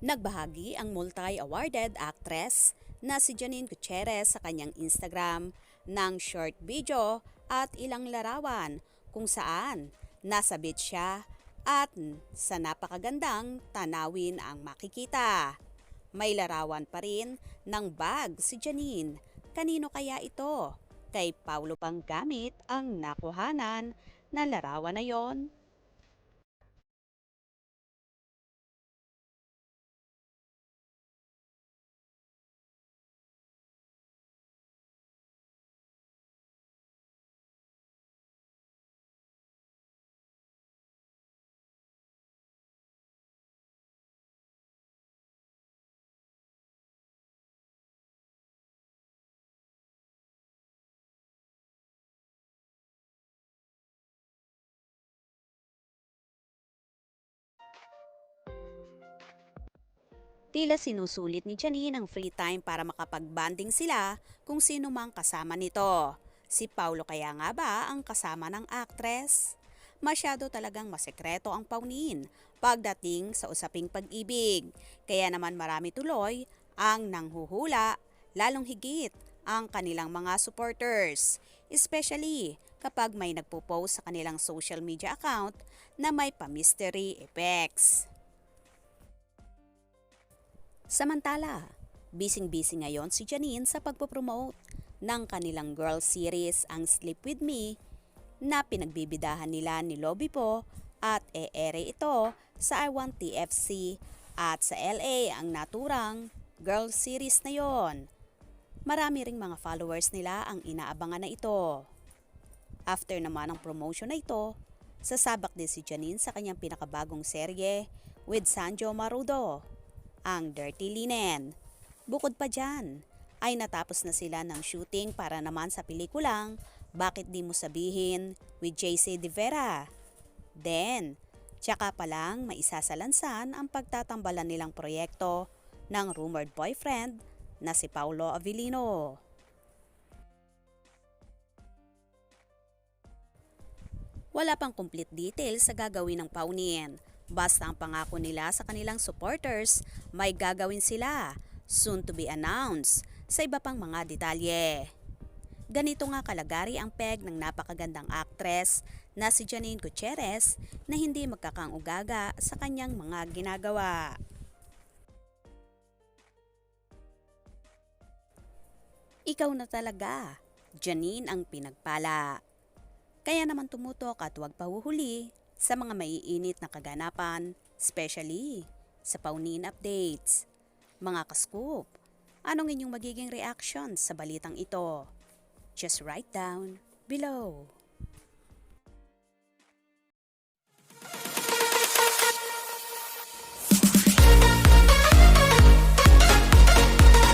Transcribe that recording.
Nagbahagi ang multi-awarded actress na si Janine Gutierrez sa kanyang Instagram ng short video at ilang larawan kung saan nasa beach siya at sa napakagandang tanawin ang makikita. May larawan pa rin ng bag si Janine. Kanino kaya ito? Kay Paulo pang gamit ang nakuhanan na larawan na yon? Tila sinusulit ni Janine ang free time para makapag-banding sila kung sino mang kasama nito. Si Paulo kaya nga ba ang kasama ng actress? Masyado talagang masekreto ang paunin pagdating sa usaping pag-ibig. Kaya naman marami tuloy ang nanghuhula, lalong higit ang kanilang mga supporters. Especially kapag may nagpo-post sa kanilang social media account na may pa-mystery effects. Samantala, busy-busy ngayon si Janine sa pagpopromote ng kanilang girl series ang Sleep With Me na pinagbibidahan nila ni Lobby po at e-ere ito sa I Want TFC at sa LA ang naturang girl series na yon. Marami ring mga followers nila ang inaabangan na ito. After naman ng promotion na ito, sasabak din si Janine sa kanyang pinakabagong serye with Sanjo Marudo, ang Dirty Linen. Bukod pa dyan, ay natapos na sila ng shooting para naman sa pelikulang Bakit Di Mo Sabihin with JC De Vera. Then, tsaka pa lang maisasalansan ang pagtatambalan nilang proyekto ng rumored boyfriend na si Paulo Avellino. Wala pang complete details sa gagawin ng paunin. Basta ang pangako nila sa kanilang supporters, may gagawin sila, soon to be announced, sa iba pang mga detalye. Ganito nga kalagari ang peg ng napakagandang actress na si Janine Gutierrez na hindi magkakang-ugaga sa kanyang mga ginagawa. Ikaw na talaga, Janine ang pinagpala. Kaya naman tumutok at huwag pahuhuli sa mga maiinit na kaganapan, especially sa paunin updates. Mga kascoop, anong inyong magiging reaction sa balitang ito? Just write down below.